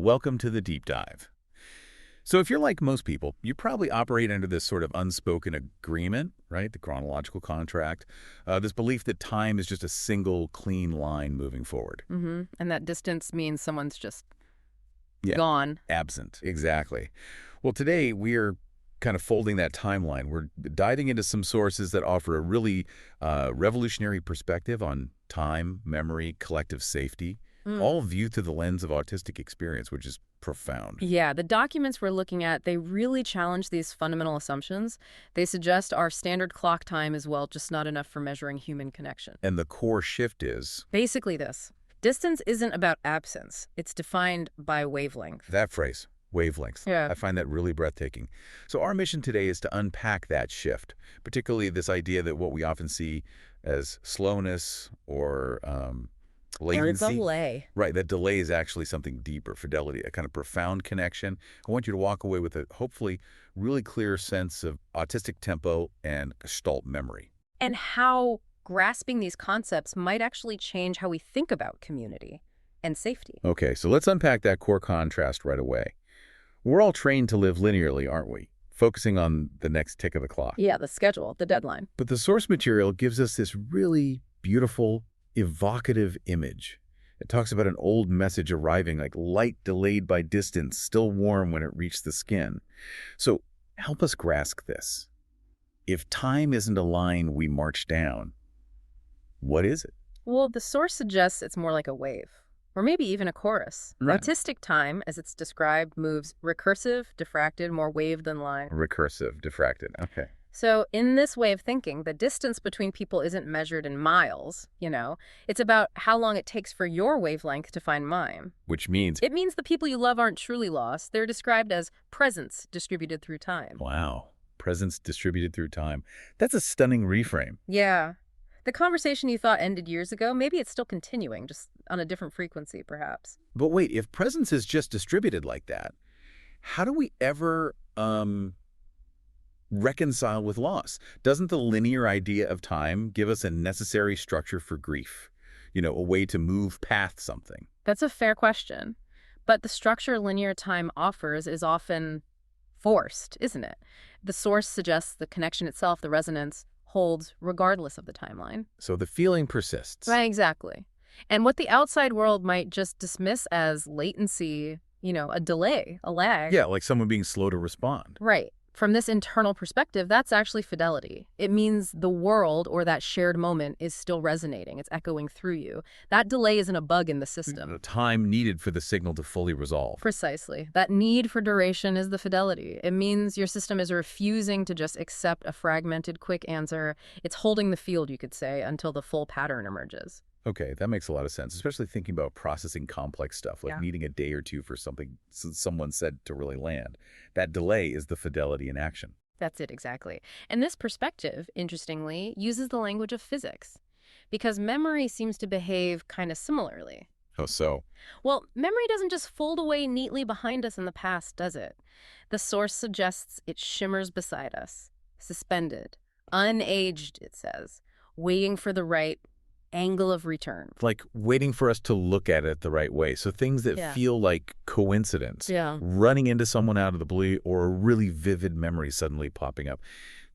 Welcome to the deep dive. So if you're like most people, you probably operate under this sort of unspoken agreement, right? The chronological contract, this belief that time is just a single clean line moving forward. And that distance means someone's just Yeah, gone. absent. Exactly. Well, today we're kind of folding that timeline. We're diving into some sources that offer a really revolutionary perspective on time, memory, collective safety, all viewed through the lens of autistic experience, which is profound. Yeah, the documents we're looking at, they really challenge these fundamental assumptions. They suggest our standard clock time is, well, just not enough for measuring human connection. And the core shift is Basically this. Distance isn't about absence. It's defined by wavelength. that phrase, wavelength. Yeah. I find that really breathtaking. So our mission today is to unpack that shift, particularly this idea that what we often see as slowness or latency. Delay. Right, that delay is actually something deeper, fidelity, a kind of profound connection. I want you to walk away with a hopefully really clear sense of autistic tempo and gestalt memory. And how grasping these concepts might actually change how we think about community and safety. Okay, so let's unpack that core contrast right away. We're all trained to live linearly, aren't we? Focusing on the next tick of the clock. Yeah, the schedule, the deadline. But the source material gives us this really beautiful, evocative image. It talks about an old message arriving like light delayed by distance, still warm when it reached the skin. So help us grasp this. If time isn't a line we march down, what is it? Well, the source suggests it's more like a wave, or maybe even a chorus. Right. Autistic time, as it's described, moves recursive, diffracted, more wave than line. Recursive, diffracted. Okay. So in this way of thinking, the distance between people isn't measured in miles, It's about how long it takes for your wavelength to find mine. Which means, It means the people you love aren't truly lost. They're described as presence distributed through time. wow, presence distributed through time. That's a stunning reframe. Yeah. The conversation you thought ended years ago, maybe it's still continuing, just on a different frequency, perhaps. But wait, if presence is just distributed like that, how do we ever reconcile with loss? Doesn't the linear idea of time give us a necessary structure for grief? A way to move past something? That's a fair question. But the structure linear time offers is often forced, isn't it? The source suggests the connection itself, the resonance, holds regardless of the timeline. So the feeling persists. Right, exactly. And what the outside world might just dismiss as latency, a delay, a lag. Yeah, like someone being slow to respond. Right. From this internal perspective, that's actually fidelity. It means the world or that shared moment is still resonating. It's echoing through you. That delay isn't a bug in the system. The time needed for the signal to fully resolve. Precisely. That need for duration is the fidelity. It means your system is refusing to just accept a fragmented, quick answer. It's holding the field, you could say, until the full pattern emerges. Okay, that makes a lot of sense, especially thinking about processing complex stuff, like Yeah. needing a day or two for something someone said to really land. That delay is the fidelity in action. That's it, exactly. And this perspective, interestingly, uses the language of physics, because memory seems to behave kind of similarly. Oh, so? Well, memory doesn't just fold away neatly behind us in the past, does it? The source suggests it shimmers beside us, suspended, unaged, it says, waiting for the right angle of return. Like waiting for us to look at it the right way. So things that Yeah. feel like coincidence, running into someone out of the blue, or a really vivid memory suddenly popping up.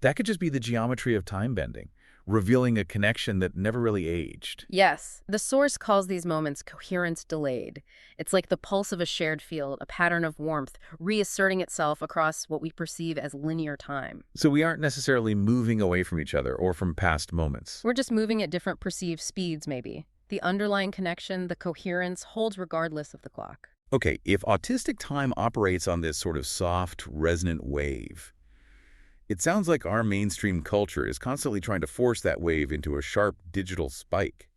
That could just be the geometry of time bending, revealing a connection that never really aged. Yes, the source calls these moments coherence delayed. It's like the pulse of a shared field, a pattern of warmth, reasserting itself across what we perceive as linear time. So we aren't necessarily moving away from each other or from past moments. We're just moving at different perceived speeds, maybe. The underlying connection, the coherence, holds regardless of the clock. Okay, if autistic time operates on this sort of soft, resonant wave, it sounds like our mainstream culture is constantly trying to force that wave into a sharp digital spike.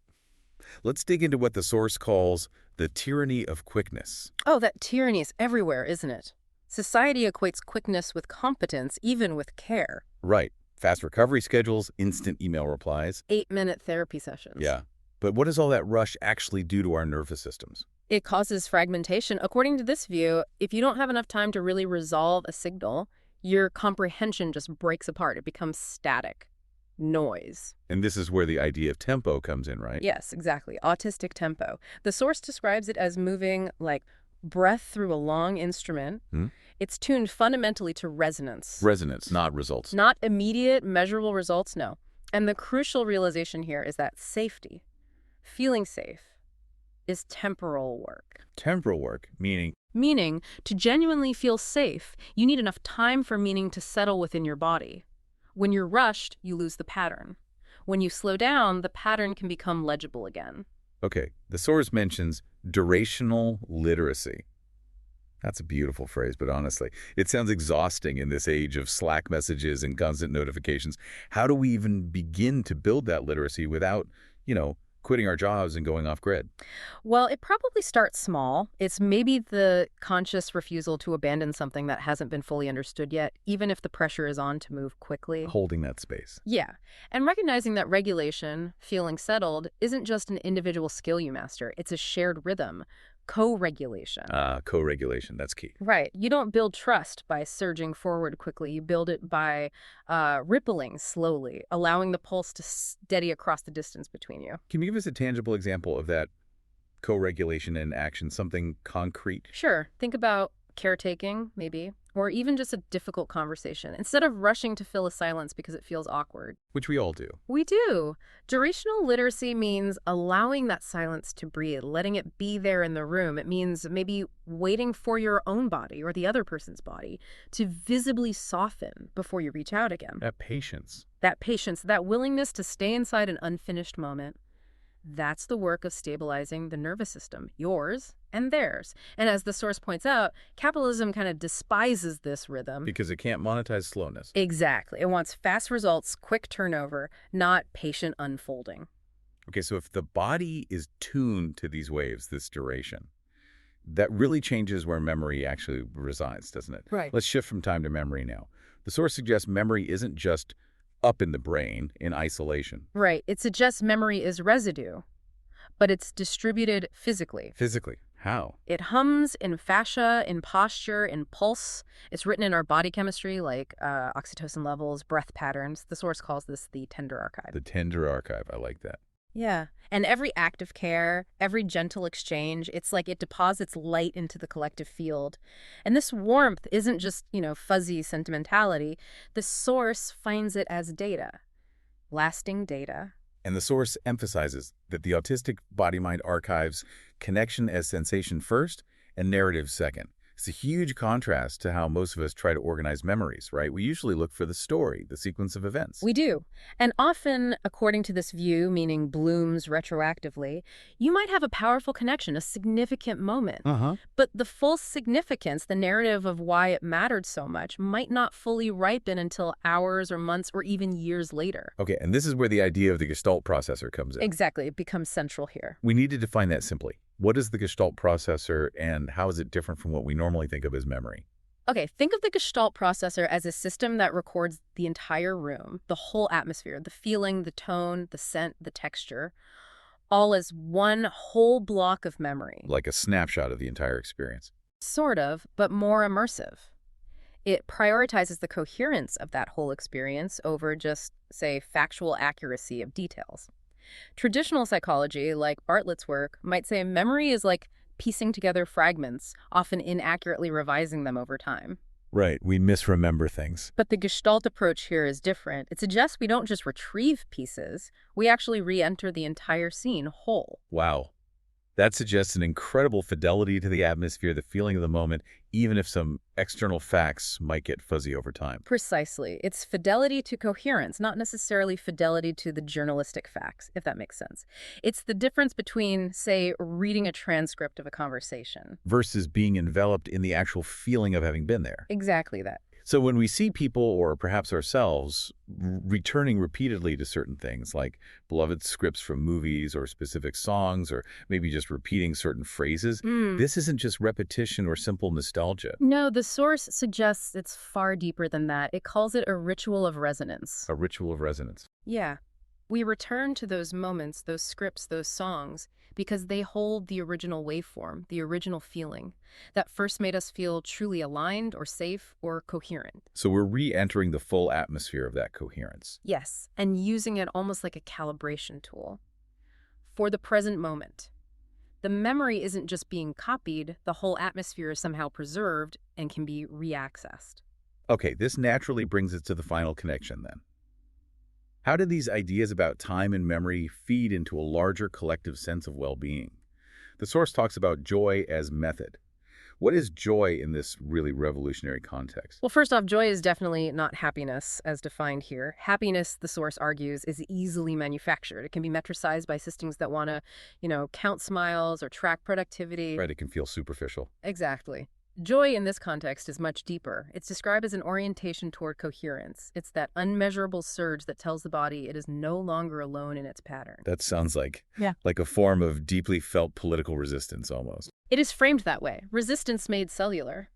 Let's dig into what the source calls the tyranny of quickness. Oh, that tyranny is everywhere, isn't it? Society equates quickness with competence, even with care. Right. Fast recovery schedules, instant email replies. 8-minute therapy sessions. Yeah. But what does all that rush actually do to our nervous systems? It causes fragmentation. According to this view, if you don't have enough time to really resolve a signal, your comprehension just breaks apart. It becomes static. Noise. And this is where the idea of tempo comes in, right? Yes, exactly. Autistic tempo. The source describes it as moving like breath through a long instrument. Hmm? It's tuned fundamentally to resonance. Resonance, not results. Not immediate, measurable results, no. And the crucial realization here is that safety, feeling safe, is temporal work. Temporal work, meaning Meaning, to genuinely feel safe, you need enough time for meaning to settle within your body. When you're rushed, you lose the pattern. When you slow down, the pattern can become legible again. okay, the source mentions durational literacy. That's a beautiful phrase, but honestly, it sounds exhausting in this age of Slack messages and constant notifications. How do we even begin to build that literacy without, quitting our jobs and going off grid? Well, it probably starts small. It's maybe the conscious refusal to abandon something that hasn't been fully understood yet, even if the pressure is on to move quickly. Holding that space. Yeah, and recognizing that regulation, feeling settled, isn't just an individual skill you master. It's a shared rhythm, co-regulation. Co-regulation, that's key. Right. You don't build trust by surging forward quickly. You build it by rippling slowly, allowing the pulse to steady across the distance between you. Can you give us a tangible example of that co-regulation in action, something concrete? Sure. Think about caretaking, maybe, or even just a difficult conversation. Instead of rushing to fill a silence because it feels awkward. Which we all do. We do. Durational literacy means allowing that silence to breathe, letting it be there in the room. It means maybe waiting for your own body or the other person's body to visibly soften before you reach out again. That patience. That patience, that willingness to stay inside an unfinished moment. That's the work of stabilizing the nervous system, yours and theirs. And as the source points out, capitalism kind of despises this rhythm. Because it can't monetize slowness. Exactly. It wants fast results, quick turnover, not patient unfolding. Okay, so if the body is tuned to these waves, this duration, that really changes where memory actually resides, doesn't it? Right. Let's shift from time to memory now. The source suggests memory isn't just up in the brain in isolation. Right. It suggests memory is residue, but it's distributed physically. Physically. How? It hums in fascia, in posture, in pulse. It's written in our body chemistry, like oxytocin levels, breath patterns. The source calls this the tender archive. The tender archive. I like that. Yeah. And every act of care, every gentle exchange, it's like it deposits light into the collective field. And this warmth isn't just, fuzzy sentimentality. The source finds it as data, lasting data. And the source emphasizes that the autistic body-mind archives connection as sensation first and narrative second. It's a huge contrast to how most of us try to organize memories, right? We usually look for the story, the sequence of events. We do. And often, according to this view, meaning blooms retroactively, you might have a powerful connection, a significant moment. But the full significance, the narrative of why it mattered so much, might not fully ripen until hours or months or even years later. Okay, and this is where the idea of the Gestalt processor comes in. Exactly. It becomes central here. We need to define that simply. What is the Gestalt processor and how is it different from what we normally think of as memory? Okay, think of the Gestalt processor as a system that records the entire room, the whole atmosphere, the feeling, the tone, the scent, the texture, all as one whole block of memory. Like a snapshot of the entire experience. Sort of, but more immersive. It prioritizes the coherence of that whole experience over just, say, factual accuracy of details. Traditional psychology, like Bartlett's work, might say memory is like piecing together fragments, often inaccurately revising them over time. Right, we misremember things. But the Gestalt approach here is different. It suggests we don't just retrieve pieces, we actually re-enter the entire scene whole. Wow. That suggests an incredible fidelity to the atmosphere, the feeling of the moment, even if some external facts might get fuzzy over time. Precisely. It's fidelity to coherence, not necessarily fidelity to the journalistic facts, if that makes sense. It's the difference between, say, reading a transcript of a conversation versus being enveloped in the actual feeling of having been there. Exactly that. So when we see people, or perhaps ourselves, returning repeatedly to certain things, like beloved scripts from movies or specific songs, or maybe just repeating certain phrases, this isn't just repetition or simple nostalgia. No, the source suggests it's far deeper than that. It calls it a ritual of resonance. A ritual of resonance. Yeah. We return to those moments, those scripts, those songs, because they hold the original waveform, the original feeling, that first made us feel truly aligned or safe or coherent. So we're re-entering the full atmosphere of that coherence. Yes, and using it almost like a calibration tool. For the present moment, The memory isn't just being copied, the whole atmosphere is somehow preserved and can be reaccessed. Okay, this naturally brings us to the final connection then. How do these ideas about time and memory feed into a larger collective sense of well-being? The source talks about joy as method. What is joy in this really revolutionary context? Well, first off, joy is definitely not happiness as defined here. Happiness, the source argues, is easily manufactured. It can be metricized by systems that want to, count smiles or track productivity. Right, it can feel superficial. Exactly. Joy in this context is much deeper. It's described as an orientation toward coherence. It's that unmeasurable surge that tells the body it is no longer alone in its pattern. That sounds like, Yeah. like a form of deeply felt political resistance almost. It is framed that way, resistance made cellular.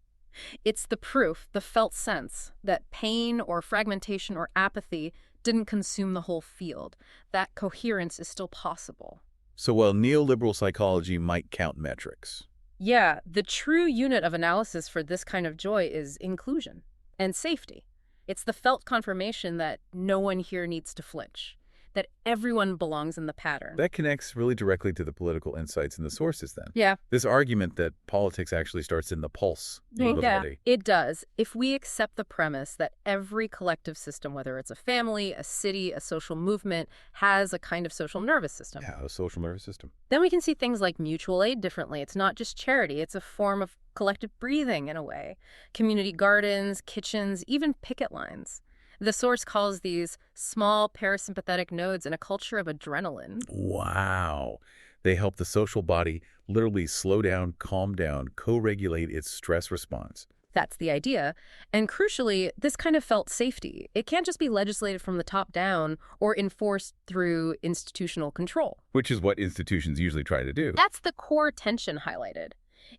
It's the proof, the felt sense, that pain or fragmentation or apathy didn't consume the whole field, that coherence is still possible. So while neoliberal psychology might count metrics, Yeah, the true unit of analysis for this kind of joy is inclusion and safety. It's the felt confirmation that no one here needs to flinch, that everyone belongs in the pattern. that connects really directly to the political insights in the sources then. Yeah. This argument that politics actually starts in the pulse of the body. It does. If we accept the premise that every collective system, whether it's a family, a city, a social movement, has a kind of social nervous system, Yeah, a social nervous system. then we can see things like mutual aid differently. It's not just charity. It's a form of collective breathing in a way. Community gardens, kitchens, even picket lines. The source calls these small parasympathetic nodes in a culture of adrenaline. Wow. They help the social body literally slow down, calm down, co-regulate its stress response. That's the idea. And crucially, this kind of felt safety. It can't just be legislated from the top down or enforced through institutional control. Which is what institutions usually try to do. That's the core tension highlighted.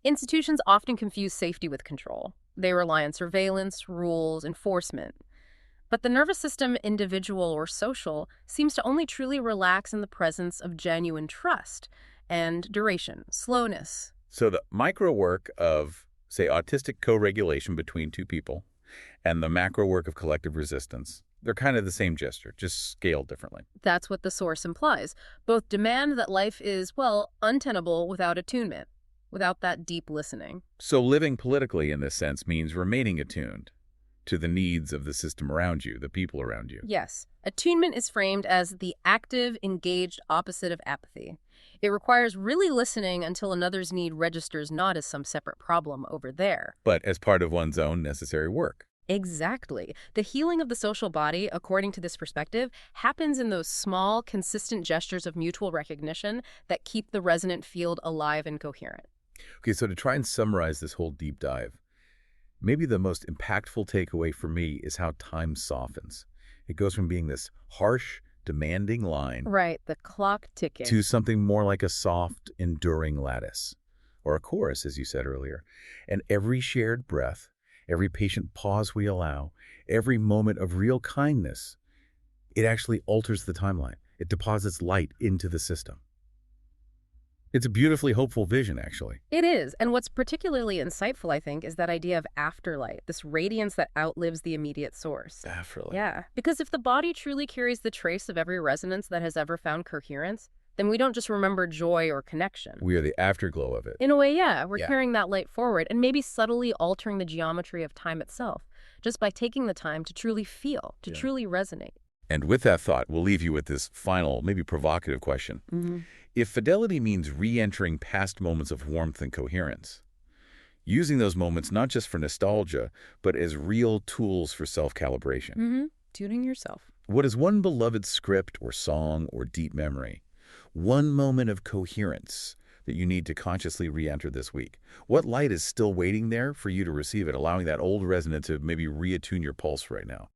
Institutions often confuse safety with control. They rely on surveillance, rules, enforcement. But the nervous system, individual or social, seems to only truly relax in the presence of genuine trust and duration, slowness. So the micro work of, say, autistic co-regulation between two people and the macro work of collective resistance, they're kind of the same gesture, just scaled differently. That's what the source implies. Both demand that life is, well, untenable without attunement, without that deep listening. So living politically in this sense means remaining attuned to the needs of the system around you, the people around you. Yes. Attunement is framed as the active, engaged opposite of apathy. It requires really listening until another's need registers not as some separate problem over there. But as part of one's own necessary work. Exactly. The healing of the social body, according to this perspective, happens in those small, consistent gestures of mutual recognition that keep the resonant field alive and coherent. Okay, so to try and summarize this whole deep dive, maybe the most impactful takeaway for me is how time softens. It goes from being this harsh, demanding line Right, the clock ticking. to something more like a soft, enduring lattice, or a chorus, as you said earlier. And every shared breath, every patient pause we allow, every moment of real kindness, it actually alters the timeline. It deposits light into the system. It's a beautifully hopeful vision, actually. It is. And what's particularly insightful, I think, is that idea of afterlight, this radiance that outlives the immediate source. Afterlife. Yeah, because if the body truly carries the trace of every resonance that has ever found coherence, then we don't just remember joy or connection. We are the afterglow of it. In a way, yeah, we're Yeah. carrying that light forward and maybe subtly altering the geometry of time itself, just by taking the time to truly feel, to Yeah. truly resonate. And with that thought, we'll leave you with this final, maybe provocative question. If fidelity means re-entering past moments of warmth and coherence, using those moments not just for nostalgia, but as real tools for self-calibration, Tuning yourself. what is one beloved script or song or deep memory, one moment of coherence that you need to consciously re-enter this week? What light is still waiting there for you to receive it, allowing that old resonance to maybe reattune your pulse right now?